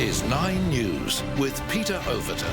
is 9 News with Peter Overton.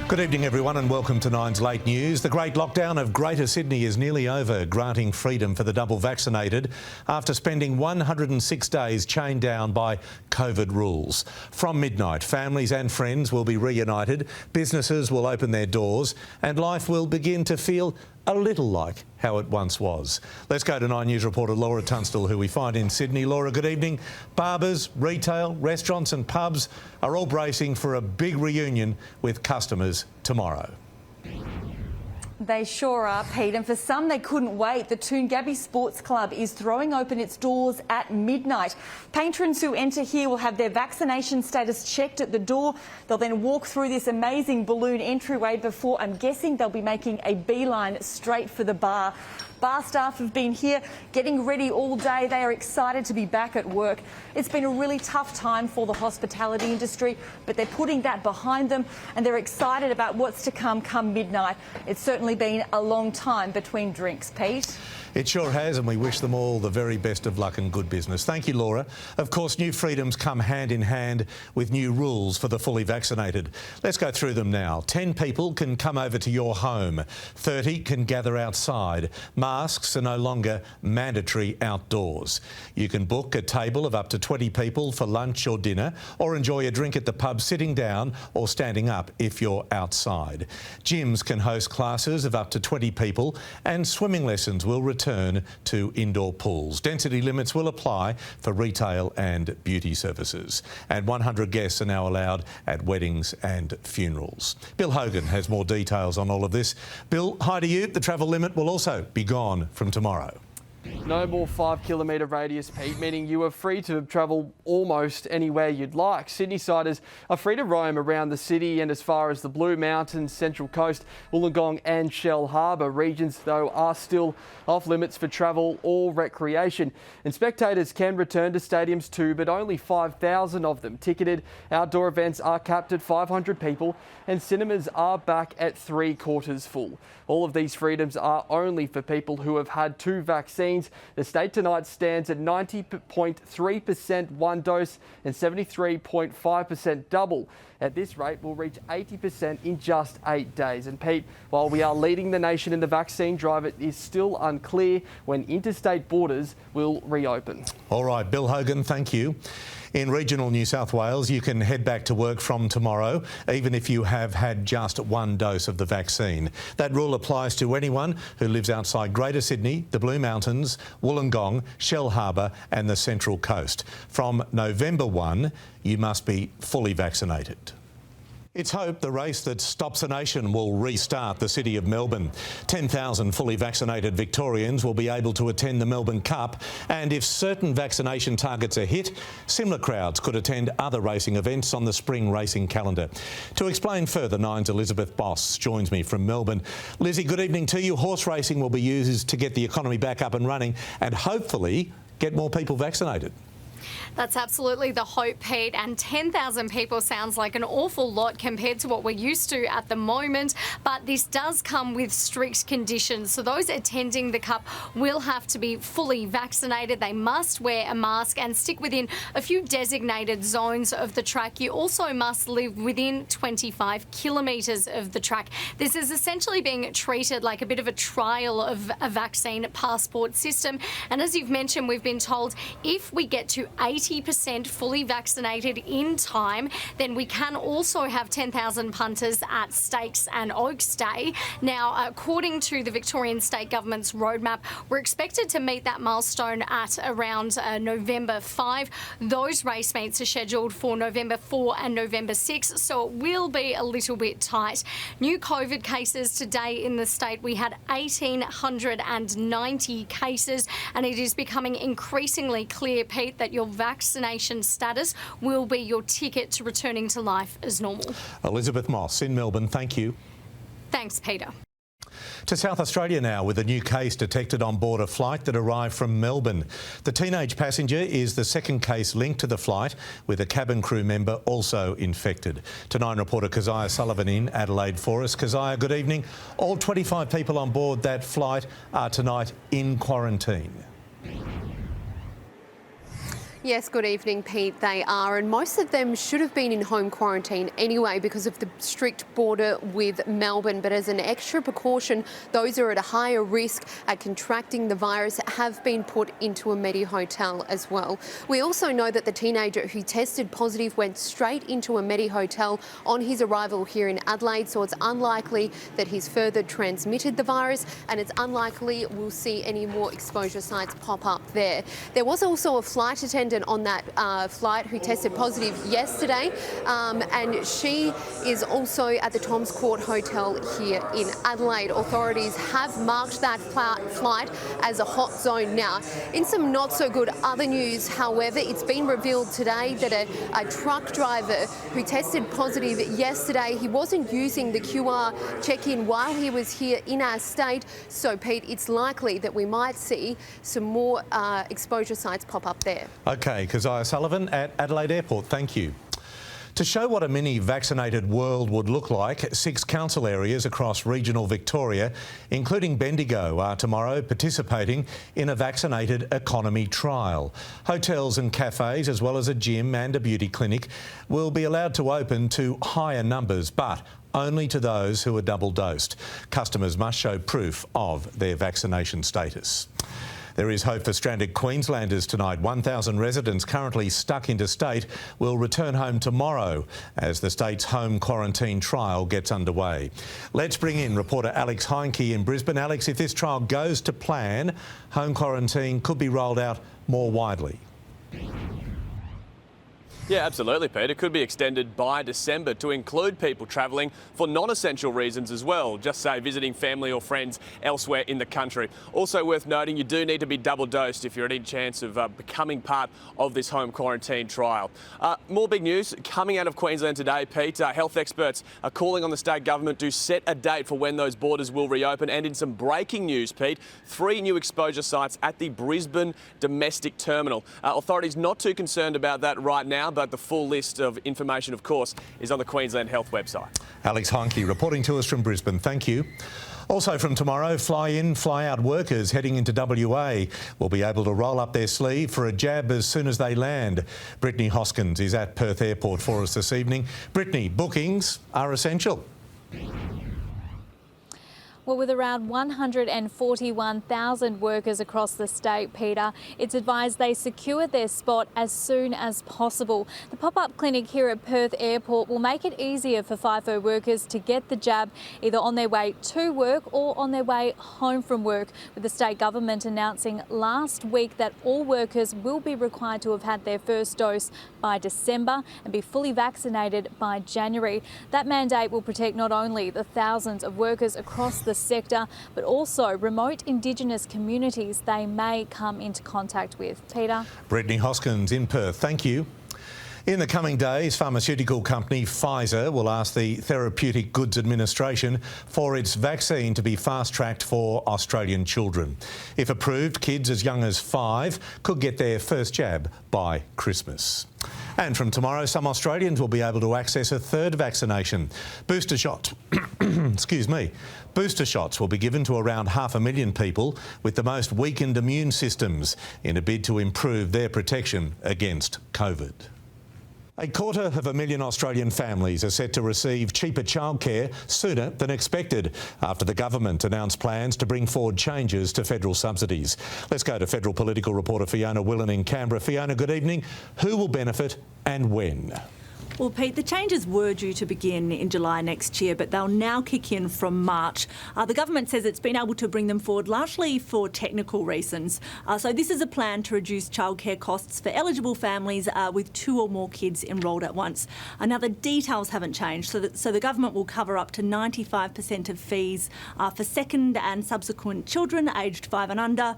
Good evening everyone and welcome to 9's Late News. The great lockdown of Greater Sydney is nearly over, granting freedom for the double vaccinated after spending 106 days chained down by COVID rules. From midnight, families and friends will be reunited, businesses will open their doors and life will begin to feel a little like how it once was. Let's go to 9 News reporter Laura Tunstall, who we find in Sydney. Laura, good evening. Barbers, retail, restaurants and pubs are all bracing for a big reunion with customers tomorrow. They sure are, Pete, and for some they couldn't wait. The Toongabbie Sports Club is throwing open its doors at midnight. Patrons who enter here will have their vaccination status checked at the door. They'll then walk through this amazing balloon entryway before, I'm guessing, they'll be making a beeline straight for the bar. Bar staff have been here getting ready all day. They are excited to be back at work. It's been a really tough time for the hospitality industry, but they're putting that behind them and they're excited about what's to come midnight. It's certainly been a long time between drinks, Pete. It sure has, and we wish them all the very best of luck and good business. Thank you, Laura. Of course, new freedoms come hand in hand with new rules for the fully vaccinated. Let's go through them now. 10 people can come over to your home. 30 can gather outside. Masks are no longer mandatory outdoors. You can book a table of up to 20 people for lunch or dinner, or enjoy a drink at the pub sitting down or standing up if you're outside. Gyms can host classes of up to 20 people, and swimming lessons will return to indoor pools. Density limits will apply for retail and beauty services. And 100 guests are now allowed at weddings and funerals. Bill Hogan has more details on all of this. Bill, hi to you. The travel limit will also be gone from tomorrow. No more 5-kilometre radius, Pete, meaning you are free to travel almost anywhere you'd like. Sydney-siders are free to roam around the city and as far as the Blue Mountains, Central Coast, Wollongong and Shell Harbour. Regions, though, are still off limits for travel or recreation. And spectators can return to stadiums too, but only 5,000 of them ticketed. Outdoor events are capped at 500 people and cinemas are back at 3/4 full. All of these freedoms are only for people who have had 2 vaccines. The state tonight stands at 90.3% one dose and 73.5% double. At this rate, we'll reach 80% in just 8 days. And Pete, while we are leading the nation in the vaccine drive, it is still unclear when interstate borders will reopen. All right, Bill Hogan, thank you. In regional New South Wales, you can head back to work from tomorrow, even if you have had just 1 dose of the vaccine. That rule applies to anyone who lives outside Greater Sydney, the Blue Mountains, Wollongong, Shell Harbour and the Central Coast. From November 1, you must be fully vaccinated. It's hoped the race that stops a nation will restart the city of Melbourne. 10,000 fully vaccinated Victorians will be able to attend the Melbourne Cup, and if certain vaccination targets are hit, similar crowds could attend other racing events on the spring racing calendar. To explain further, 9's Elizabeth Boss joins me from Melbourne. Lizzie, good evening to you. Horse racing will be used to get the economy back up and running and hopefully get more people vaccinated. That's absolutely the hope, Pete, and 10,000 people sounds like an awful lot compared to what we're used to at the moment, but this does come with strict conditions. So those attending the Cup will have to be fully vaccinated. They must wear a mask and stick within a few designated zones of the track. You also must live within 25 kilometres of the track. This is essentially being treated like a bit of a trial of a vaccine passport system. And as you've mentioned, we've been told if we get to 80% fully vaccinated in time, then we can also have 10,000 punters at Stakes and Oaks Day. Now, according to the Victorian State Government's roadmap, we're expected to meet that milestone at around November 5. Those race meets are scheduled for November 4 and November 6, so it will be a little bit tight. New COVID cases today in the state, we had 1,890 cases, and it is becoming increasingly clear, Pete, that your vaccination status will be your ticket to returning to life as normal. Elizabeth Moss in Melbourne, thank you. Thanks, Peter. To South Australia now, with a new case detected on board a flight that arrived from Melbourne. The teenage passenger is the second case linked to the flight, with a cabin crew member also infected. To 9 reporter Keziah Sullivan in Adelaide for us. Keziah, good evening. All 25 people on board that flight are tonight in quarantine. Yes, good evening, Pete. They are, and most of them should have been in home quarantine anyway because of the strict border with Melbourne. But as an extra precaution, those who are at a higher risk at contracting the virus have been put into a Medi hotel as well. We also know that the teenager who tested positive went straight into a Medi hotel on his arrival here in Adelaide, so it's unlikely that he's further transmitted the virus, and it's unlikely we'll see any more exposure sites pop up there. There was also a flight attendant on that flight who tested positive yesterday, and she is also at the Tom's Court Hotel here in Adelaide. Authorities have marked that flight as a hot zone now. In some not so good other news, however, it's been revealed today that a truck driver who tested positive yesterday, he wasn't using the QR check-in while he was here in our state. So, Pete, it's likely that we might see some more exposure sites pop up there. OK, Keziah Sullivan at Adelaide Airport, thank you. To show what a mini-vaccinated world would look like, 6 council areas across regional Victoria, including Bendigo, are tomorrow participating in a vaccinated economy trial. Hotels and cafes, as well as a gym and a beauty clinic, will be allowed to open to higher numbers, but only to those who are double-dosed. Customers must show proof of their vaccination status. There is hope for stranded Queenslanders tonight. 1,000 residents currently stuck interstate will return home tomorrow as the state's home quarantine trial gets underway. Let's bring in reporter Alex Heinke in Brisbane. Alex, if this trial goes to plan, home quarantine could be rolled out more widely. Yeah, absolutely, Pete. It could be extended by December to include people travelling for non-essential reasons as well, just say visiting family or friends elsewhere in the country. Also worth noting, you do need to be double dosed if you're at any chance of becoming part of this home quarantine trial. More big news coming out of Queensland today, Pete. Health experts are calling on the state government to set a date for when those borders will reopen. And in some breaking news, Pete, 3 new exposure sites at the Brisbane domestic terminal. Authorities not too concerned about that right now, but the full list of information, of course, is on the Queensland Health website. Alex Heinke reporting to us from Brisbane. Thank you. Also from tomorrow, fly-in, fly-out workers heading into WA will be able to roll up their sleeve for a jab as soon as they land. Brittany Hoskins is at Perth Airport for us this evening. Brittany, bookings are essential. Well, with around 141,000 workers across the state, Peter, it's advised they secure their spot as soon as possible. The pop-up clinic here at Perth Airport will make it easier for FIFO workers to get the jab either on their way to work or on their way home from work, with the state government announcing last week that all workers will be required to have had their first dose by December and be fully vaccinated by January. That mandate will protect not only the thousands of workers across the sector, but also remote Indigenous communities they may come into contact with. Peter. Brittany Hoskins in Perth, thank you. In the coming days, pharmaceutical company Pfizer will ask the Therapeutic Goods Administration for its vaccine to be fast-tracked for Australian children. If approved, kids as young as 5 could get their first jab by Christmas. And from tomorrow, some Australians will be able to access a third vaccination. Booster shots, Booster shots will be given to around 500,000 people with the most weakened immune systems in a bid to improve their protection against COVID. 250,000 Australian families are set to receive cheaper childcare sooner than expected after the government announced plans to bring forward changes to federal subsidies. Let's go to federal political reporter Fiona Willan in Canberra. Fiona, good evening. Who will benefit and when? Well, Pete, the changes were due to begin in July next year, but they'll now kick in from March. The government says it's been able to bring them forward largely for technical reasons. So this is a plan to reduce childcare costs for eligible families with 2 or more kids enrolled at once. Now, the details haven't changed, so the government will cover up to 95% of fees for second and subsequent children aged 5 and under.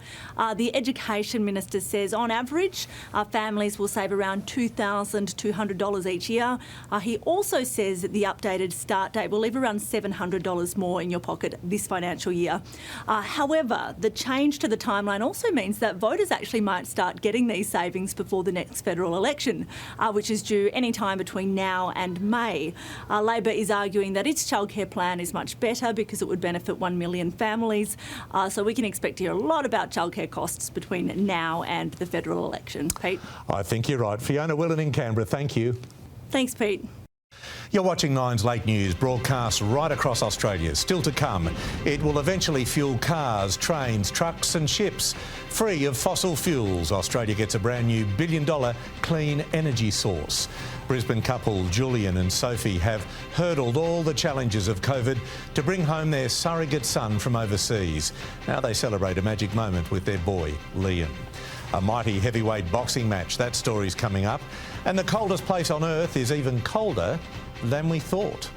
The Education Minister says on average, families will save around $2,200 each year. year. He also says that the updated start date will leave around $700 more in your pocket this financial year. However, the change to the timeline also means that voters actually might start getting these savings before the next federal election, which is due any time between now and May. Labor is arguing that its childcare plan is much better because it would benefit 1 million families. So we can expect to hear a lot about childcare costs between now and the federal election. Pete? I think you're right. Fiona Willen in Canberra, thank you. Thanks, Pete. You're watching Nine's Late News, broadcast right across Australia. Still to come, it will eventually fuel cars, trains, trucks and ships. Free of fossil fuels, Australia gets a brand new $1 billion clean energy source. Brisbane couple Julian and Sophie have hurdled all the challenges of COVID to bring home their surrogate son from overseas. Now they celebrate a magic moment with their boy, Liam. A mighty heavyweight boxing match, that story's coming up. And the coldest place on earth is even colder than we thought.